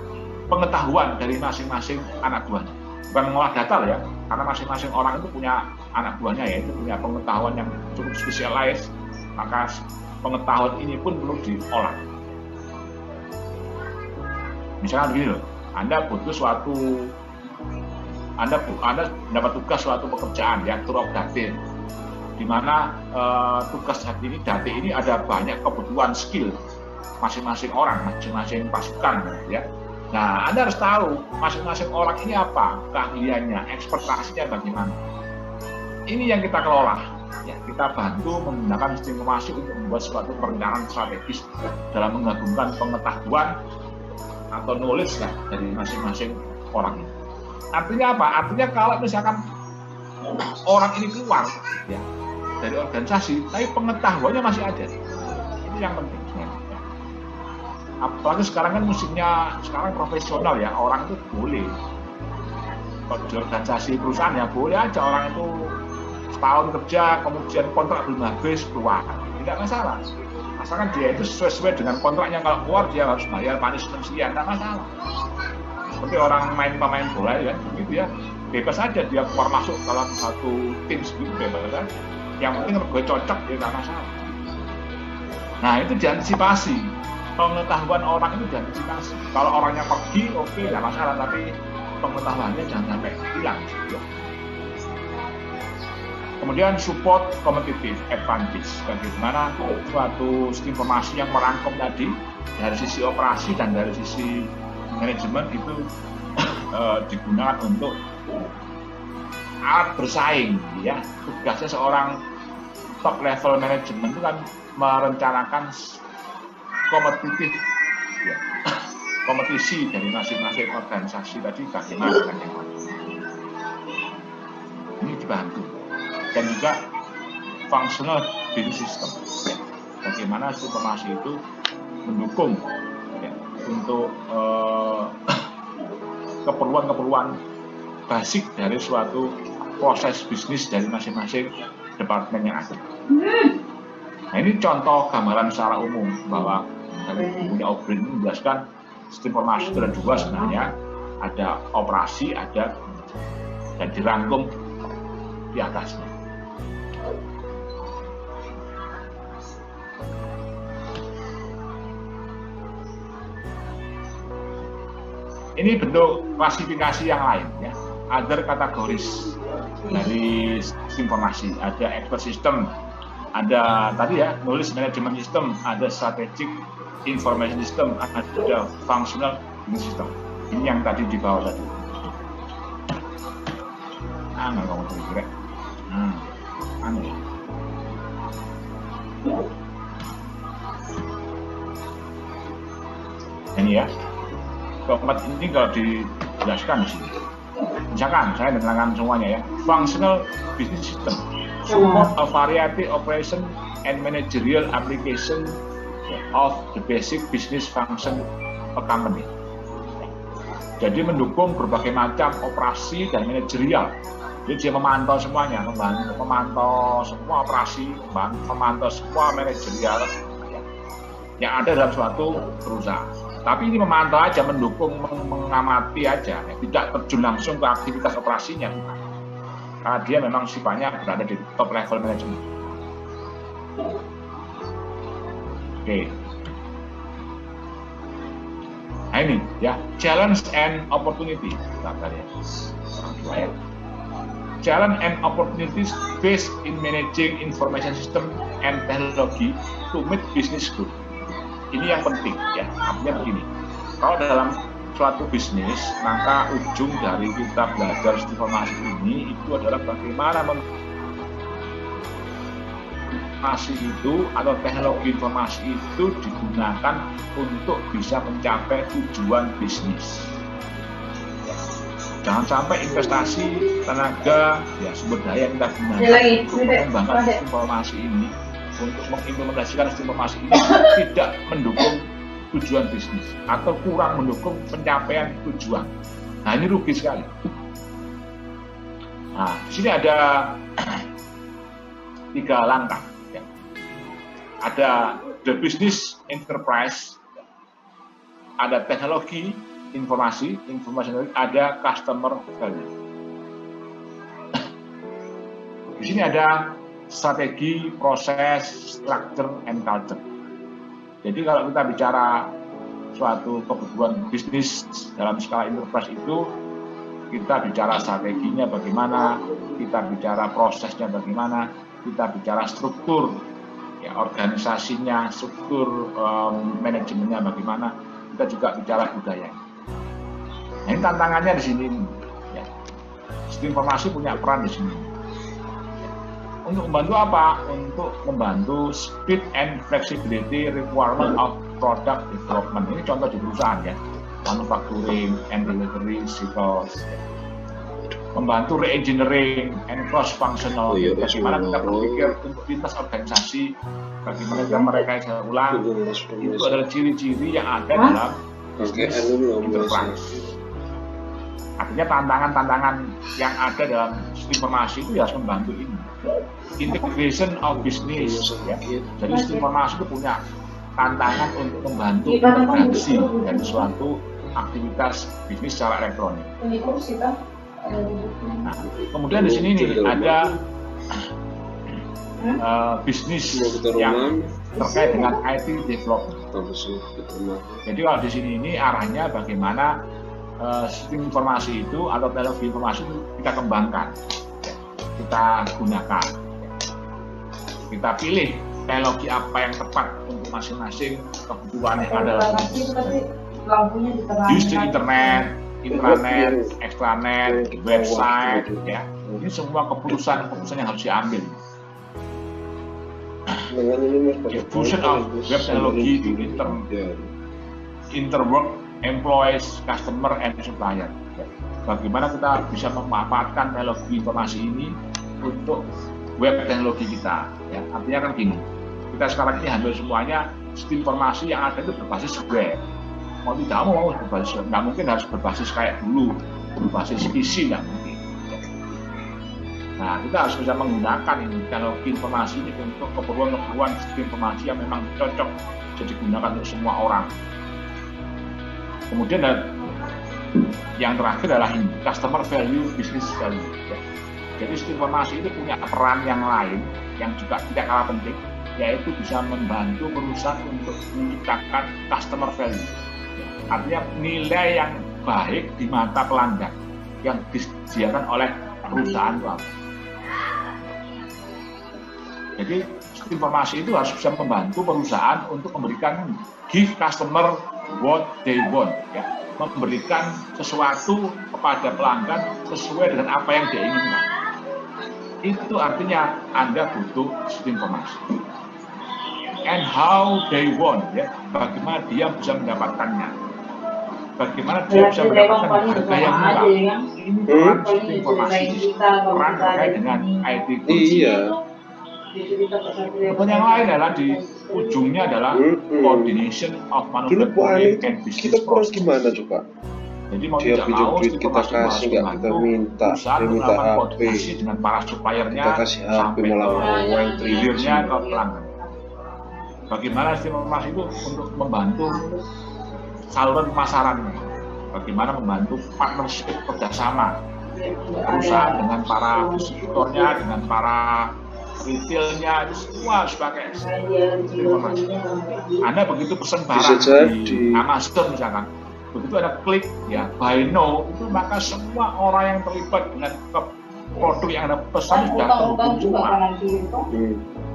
pengetahuan dari masing-masing anak buahnya. Bukan mengolah data ya, karena masing-masing orang itu punya anak buahnya, ya, itu punya pengetahuan yang cukup spesialis, maka pengetahuan ini pun perlu diolah. Misalnya begini loh, Anda mendapat tugas suatu pekerjaan, ya, tour of data, di mana tugas data ini ada banyak kebutuhan skill masing-masing orang, masing-masing pasukan, ya. Nah, Anda harus tahu masing-masing orang ini apa keahliannya, ekspertasinya bagaimana. Ini yang kita kelola, ya, kita bantu menggunakan sistem informasi untuk membuat suatu perencanaan strategis dalam menggabungkan pengetahuan atau knowledge, ya, dari masing-masing orang ini. Artinya apa? Artinya kalau misalkan orang ini keluar, ya, dari organisasi, tapi pengetahuannya masih ada. Ini yang penting. Apalagi sekarang kan musimnya sekarang profesional, ya, orang itu boleh kalau di organisasi perusahaan, ya, boleh aja orang itu setahun kerja kemudian kontrak belum habis keluar, tidak masalah, asalkan dia itu sesuai dengan kontraknya. Kalau keluar dia harus bayar punishment sekian, tidak masalah. Seperti orang pemain bola, ya, gitu, ya, bebas aja dia keluar masuk dalam satu tim segitu, bebas kan. Yang penting gue cocok, ya, tidak masalah. Nah itu diantisipasi. Pengetahuan orang itu diantisipasi. Kalau orangnya pergi, oke, nggak masalah, tapi pengetahuannya jangan sampai hilang. Kemudian support competitive advantage. Bagaimana suatu sistem informasi yang merangkum tadi dari sisi operasi dan dari sisi manajemen itu digunakan untuk alat bersaing, ya. Tugasnya seorang top level manajemen itu kan merencanakan kompetitif, ya, kompetisi dari masing-masing organisasi tadi bagaimana dengan yang lain. Ini dibantu. Dan juga functional business system, ya, bagaimana informasi itu mendukung, ya, untuk keperluan-keperluan basic dari suatu proses bisnis dari masing-masing departemen yang ada. Nah ini contoh gambaran secara umum bahwa dari punya O'Brien ini menjelaskan sistem informasi itu ada dua sebenarnya, ada operasi, ada dan dirangkum di atasnya. Ini bentuk klasifikasi yang lain ya. Other kategoris dari informasi, ada expert system, ada tadi ya knowledge management system, ada strategic information system, ada functional system. Ini yang tadi di bawah tadi. Nggak kamu kira-kira. Aneh. Ini ya. Keempat ini kalau dijelaskan di sini. Misalkan saya menerangkan semuanya ya. Functional business system support a variety operation and managerial application of the basic business function a company. Jadi mendukung berbagai macam operasi dan manajerial. Jadi dia memantau semuanya, memantau semua operasi, memantau semua manajerial yang ada dalam suatu perusahaan. Tapi ini memantau aja, mendukung, mengamati aja, tidak terjun langsung ke aktivitas operasinya. Karena dia memang sifatnya berada di top level manajemen. Oke. Nah ini ya, challenge and opportunity. Bentar ya. Orang tua ya. Challenge and opportunities based in managing information system and technology to meet business goal. Ini yang penting ya, artinya begini. Kalau dalam suatu bisnis, maka ujung dari kita belajar informasi ini itu adalah bagaimana informasi itu atau teknologi informasi itu digunakan untuk bisa mencapai tujuan bisnis. Jangan sampai investasi, tenaga, ya sumber daya yang kita gunakan untuk mengembangkan informasi ini, untuk mengimplementasikan informasi ini tidak mendukung tujuan bisnis atau kurang mendukung pencapaian tujuan. Nah ini rugi sekali. Nah di sini ada 3 langkah. Ya. Ada the business enterprise, ada teknologi informasi, ada customer value. Di sini ada strategi, proses, structure, and culture. Jadi kalau kita bicara suatu kebutuhan bisnis dalam skala enterprise itu, kita bicara strateginya bagaimana, kita bicara prosesnya bagaimana, kita bicara struktur, ya, organisasinya, struktur manajemennya bagaimana, kita juga bicara budaya. Nah, ini tantangannya di sini. Ya. Sistem informasi punya peran di sini. Untuk membantu apa? Untuk membantu speed and flexibility requirement of product development. Ini contoh di perusahaan ya, manufacturing and delivery cycles. Membantu re-engineering and cross-functional. Bagaimana kita berpikir untuk lintas organisasi, bagaimana mereka bisa ulang. Itu adalah ciri-ciri yang ada dalam bisnis enterprise. Artinya tantangan-tantangan yang ada dalam sistem informasi itu ya harus membantu ini. Integration of business, ya. Jadi sistem informasi itu punya tantangan untuk membantu integrasi dari suatu aktivitas bisnis secara elektronik. Nah, kemudian di sini nih ada bisnis yang terkait dengan IT development. Jadi kalau di sini ini arahnya bagaimana sistem informasi itu atau teknologi informasi itu kita kembangkan, kita gunakan, kita pilih teknologi apa yang tepat untuk masing-masing kebutuhan yang ada dalam bisnis. Use the internet, intranet, extranet, website, ya. Ini semua keputusan yang harus diambil. Diffusion of web technology to interwork employees, customer, and supplier. Bagaimana kita bisa memanfaatkan teknologi informasi ini untuk web teknologi kita. Ya, artinya kan gini, kita sekarang ini hampir semuanya sistem informasi yang ada itu berbasis web. Mau tidak mau berbasis web, nggak mungkin harus berbasis kayak dulu, berbasis PC nggak mungkin. Nah, kita harus bisa menggunakan ini teknologi informasi ini untuk keperluan sistem informasi yang memang cocok jadi digunakan untuk semua orang. Kemudian yang terakhir adalah ini, customer value, business value. Ya. Jadi sistem informasi itu punya peran yang lain yang juga tidak kalah penting, yaitu bisa membantu perusahaan untuk menciptakan customer value. Ya. Artinya nilai yang baik di mata pelanggan yang disediakan oleh perusahaan itu apa. Jadi informasi itu harus bisa membantu perusahaan untuk memberikan give customer what they want, ya, memberikan sesuatu kepada pelanggan sesuai dengan apa yang dia inginkan. Itu artinya Anda butuh sistem informasi. And how they want, ya, bagaimana dia bisa mendapatkannya, bagaimana dia bisa mendapatkan harga yang murah. Ini peran sistem informasi, peran terkait dengan IT kunci. Iya. Kemudian yang lain adalah di ujungnya adalah coordination of Dulu Bu Ani manufacturing and business kita pernah process. gimana coba? Jadi mau Dia tidak pinjam mau duit kita informasi kasih harus nggak, kita membantu minta, perusahaan dia minta melakukan HP, koordinasi dengan para suppliernya kita kasih HP sampai malah ke ngomong 3G. hilirnya ke pelanggan. Bagaimana sistem informasi itu untuk membantu saluran pemasarannya, bagaimana membantu partnership kerjasama perusahaan dengan para distributornya, dengan para retailnya, itu semua harus pakai sistem informasi. Anda begitu pesan Bisa barang jadi. di Amazon misalkan, begitu ada klik ya buy now, itu maka semua orang yang terlibat dengan produk yang Anda pesan sudah terhubung semua.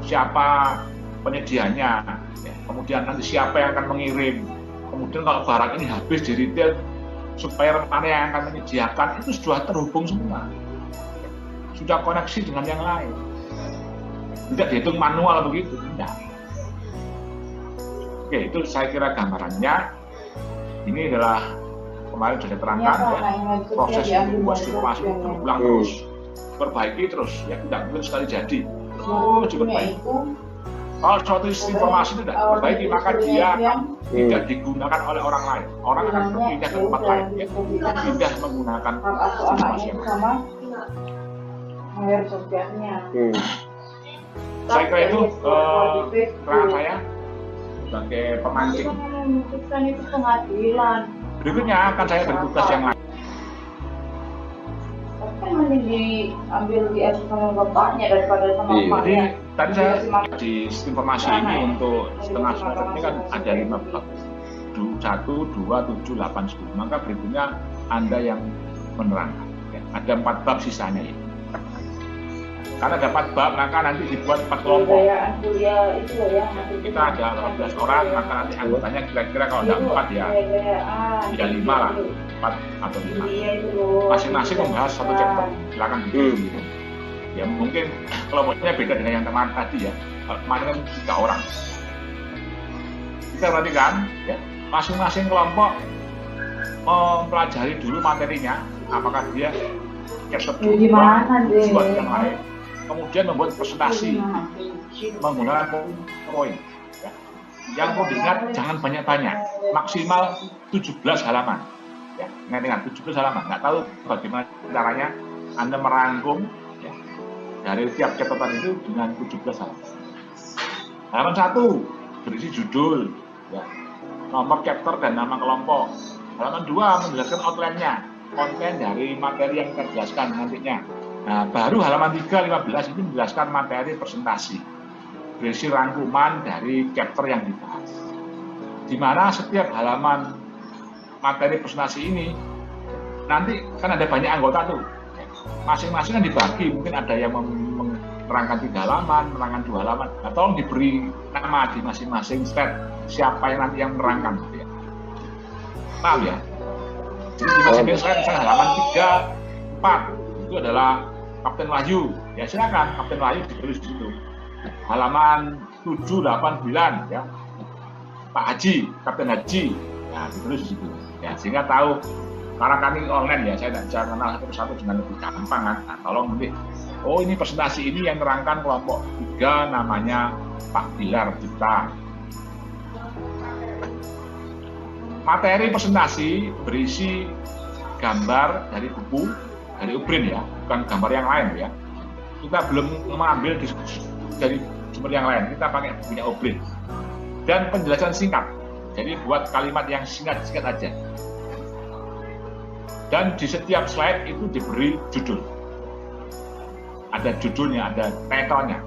Siapa penyedianya, ya, kemudian nanti siapa yang akan mengirim, kemudian kalau barang ini habis di retail, supplier mana yang akan menyediakan, itu sudah terhubung semua, sudah koneksi dengan yang lain. Tidak dihitung manual begitu, tidak. Oke, itu saya kira gambarannya. Ini adalah kemarin sudah diterangkan, ya, proses membuat informasi berulang terus, perbaiki terus, ya, tidak mungkin sekali jadi. Terus diperbaiki. Kalau suatu informasi itu tidak diperbaiki, maka dia akan tidak digunakan oleh orang lain. Orang akan berpindah ke tempat lain, ya, pindah menggunakan informasi yang lain. Saya kira itu keterangan saya sebagai pemancing. Itu pengadilan. Berikutnya akan saya beri tugas yang lain. Tapi kan mending diambil diasuh sama bapaknya daripada sama Iya. Jadi emaknya. tadi saya di sistem informasi ini untuk setengah semester ini kan ada 5 bab. 1, 2, 7, 8, 10. Maka berikutnya Anda yang menerangkan. Ya, ada 4 bab sisanya ini. Karena ada 4 bab, maka nanti dibuat 4 kelompok. Kejayaan kuliah itu ya. Kita ada 18 orang, maka nanti anggotanya kira-kira kalau ada 4 ya, ya 5 lah, 4 atau 5. Masing-masing membahas satu chapter. Silakan gitu. Ya mungkin kelompoknya beda dengan yang kemarin tadi ya. Kemarin kan 3 orang. Kita perhatikan, ya, masing-masing kelompok mempelajari dulu materinya, apakah dia chapter 2, buat yang lain. Kemudian membuat presentasi menggunakan PowerPoint. Ya. Yang perlu diingat jangan banyak-banyak, maksimal 17 halaman. Ya, ingat 17 halaman. Nggak tahu bagaimana caranya Anda merangkum, ya, dari tiap catatan itu dengan 17 halaman. Halaman 1 berisi judul, ya, nomor chapter dan nama kelompok. Halaman 2 menjelaskan outline-nya, konten dari materi yang kita jelaskan nantinya. Nah, baru halaman 3, 15 ini menjelaskan materi presentasi, berisi rangkuman dari chapter yang dibahas. Di mana setiap halaman materi presentasi ini, nanti kan ada banyak anggota tuh. Masing-masing kan dibagi, mungkin ada yang menerangkan 3 halaman, menerangkan 2 halaman. Nah, tolong diberi nama di masing-masing slide siapa yang nanti yang menerangkan. Gitu ya. Paham ya? Jadi di masing-masing slide misalnya halaman 3, 4, itu adalah Kapten Wahyu, ya silakan Kapten Wahyu ditulis di situ. Halaman 7, 8, 9, ya Pak Haji, Kapten Haji, ya ditulis di situ. Ya sehingga tahu, karena kami online ya, saya tidak bisa kenal satu-satu dengan lebih gampang kan. Nah, tolong nanti, oh ini presentasi ini yang terangkan kelompok 3 namanya Pak Bilar Cipta. Materi presentasi berisi gambar dari buku, dari Ubrin ya, bukan gambar yang lain ya. Kita belum mengambil dari sumber yang lain, kita pakai bukunya Ubrin. Dan penjelasan singkat, jadi buat kalimat yang singkat-singkat aja. Dan di setiap slide itu diberi judul. Ada judulnya, ada title-nya.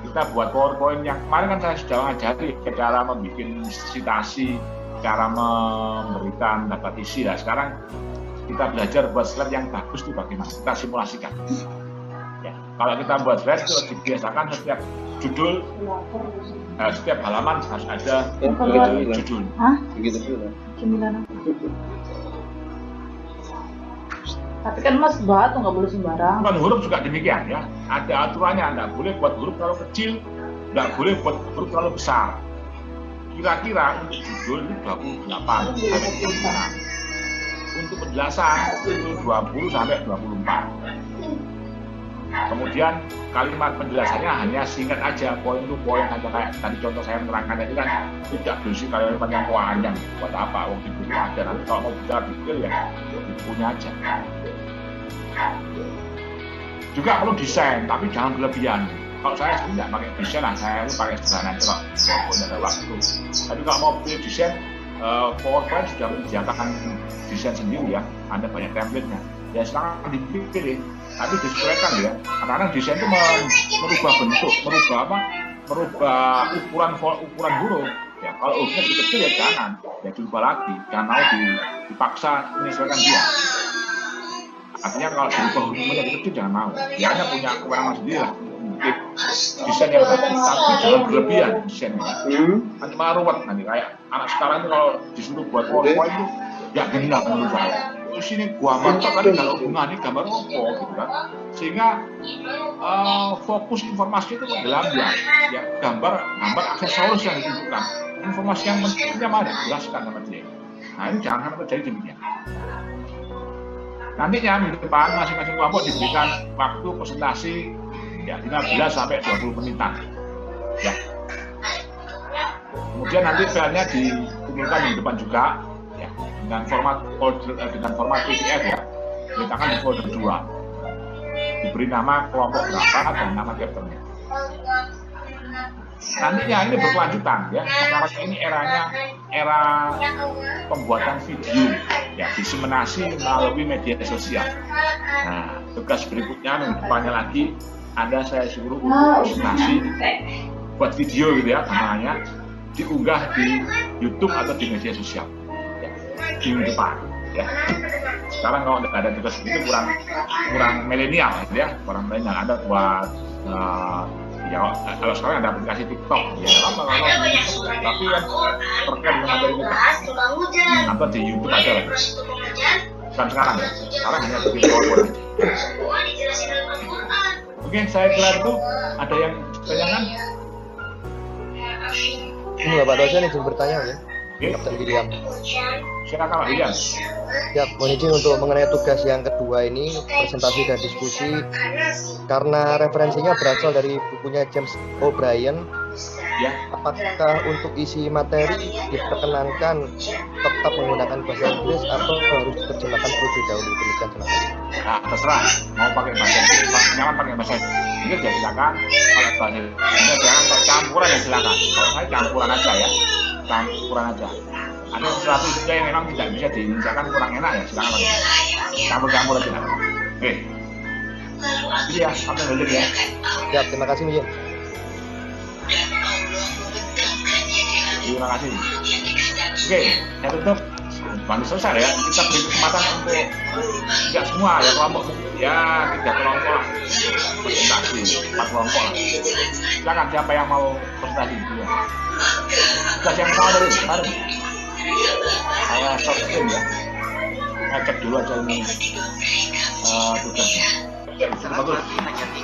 Kita buat PowerPoint yang kemarin kan saya sudah mengajari cara membuat citasi cara memberikan data isi. Nah, sekarang kita belajar buat slide yang bagus itu bagaimana, kita simulasikan. Ya, kalau kita buat slide itu dibiasakan setiap judul, setiap halaman harus ada judul. Begitu juga. Tapi kan Mas batu nggak boleh sembarang. Bukan huruf juga demikian ya, ada aturannya, nggak boleh buat huruf terlalu kecil, nggak boleh buat huruf terlalu besar. Kira-kira untuk judul itu 28 sampai 36. Untuk penjelasan itu 20 sampai 24. Kemudian kalimat penjelasannya hanya singkat aja, poin to poin aja, kayak tadi contoh saya menerangkan itu kan tidak berisi kalimat yang panjang. Buat apa? Di buku ada, nanti kalau mau bicara detail ya di bukunya aja. Juga perlu desain, tapi jangan berlebihan. Kalau saya tidak pakai desain, saya itu pakai sederhana aja kalau punya ada waktu. Tapi kalau mau pilih desain, PowerPoint sudah menyediakan desain sendiri ya, ada banyak template-nya. Ya sekarang dipilih, tapi disesuaikan ya. Kadang-kadang desain itu merubah bentuk, merubah ukuran huruf. Ya kalau hurufnya kecil ya jangan, ya diubah lagi, jangan mau dipaksa menyesuaikan dia. Artinya kalau diubah hurufnya kecil jangan mau. Dia hanya punya kewenangan sendiri lah. Mungkin desain yang bagus, tapi jangan berlebihan desainnya. Nanti malah ruwet nanti kayak anak sekarang itu kalau disuruh buat PowerPoint itu ya genap menurut saya. Di sini gambar tadi kalau hubungannya gambar apa gitu kan, sehingga fokus informasi itu menggelambir ya, gambar aksesoris yang ditunjukkan, informasi yang pentingnya mana jelaskan sama dia. Nah ini jangan sampai terjadi demikian. Nantinya minggu depan masing-masing kelompok diberikan waktu presentasi ya 15 sampai 20 menitan ya. Kemudian nanti filenya dikumpulkan minggu depan juga ya, dengan format PDF ya, diletakkan di folder 2, diberi nama kelompok berapa dan nama chapternya. Nantinya ini berkelanjutan ya, namanya ini era pembuatan video ya, diseminasi melalui media sosial. Nah tugas berikutnya minggu depannya lagi saya suruh presentasi buat video gitu ya, namanya diunggah di YouTube atau di media sosial ya, di minggu depan ya. Sekarang kalau ada tugas begitu kurang milenial gitu ya, kurang milenial. Ada buat ya kalau sekarang ada aplikasi TikTok ya apa kalau tapi yang terkait dengan materi kita atau di YouTube aja lah. Bukan sekarang ya, sekarang hanya bikin PowerPoint aja. Oke, saya kira itu ada yang tanyakan? Ini Bapak dosen izin bertanya ya, Kapten William. Silakan Pak William. Ya, mohon izin untuk mengenai tugas yang kedua ini, presentasi dan diskusi. Karena referensinya berasal dari bukunya James O'Brien, ya. Apakah untuk isi materi diperkenankan tetap menggunakan bahasa Inggris atau harus diterjemahkan terlebih dahulu? Demikian silakan. Nah, terserah mau pakai bahasa Inggris, nyaman pakai bahasa Inggris ya silakan. Kalau bahasa Inggris jangan campuran ya silakan. Kalau saya campuran aja ya, campuran aja. Ada sesuatu juga yang memang tidak bisa diinginkan kurang enak ya silakan pakai campur-campur aja. Oke. Iya, sampai dulu ya. Ya, terima kasih Mijin. Terima kasih. Oke, saya tutup. Baru selesai ya. Kita beri kesempatan untuk tidak semua ya kelompok ya 3 kelompok lah. Presentasi 4 kelompok lah. Silakan siapa yang mau presentasi dulu. Tugas yang pertama dari mari. Saya stop screen ya. Saya cek dulu aja ini tugasnya. Bagus.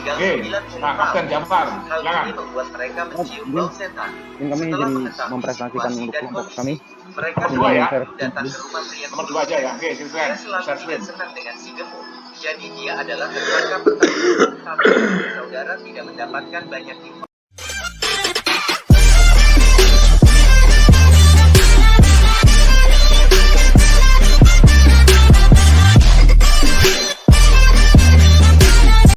Oke, nah Kapten Jafar, silakan. Kami izin mempresentasikan untuk kelompok kami. Nomor 2 ya. Nomor 2 aja ya. Oke, silakan. Share screen. Jadi dia adalah tersangka pertama. Saudara tidak mendapatkan banyak informasi.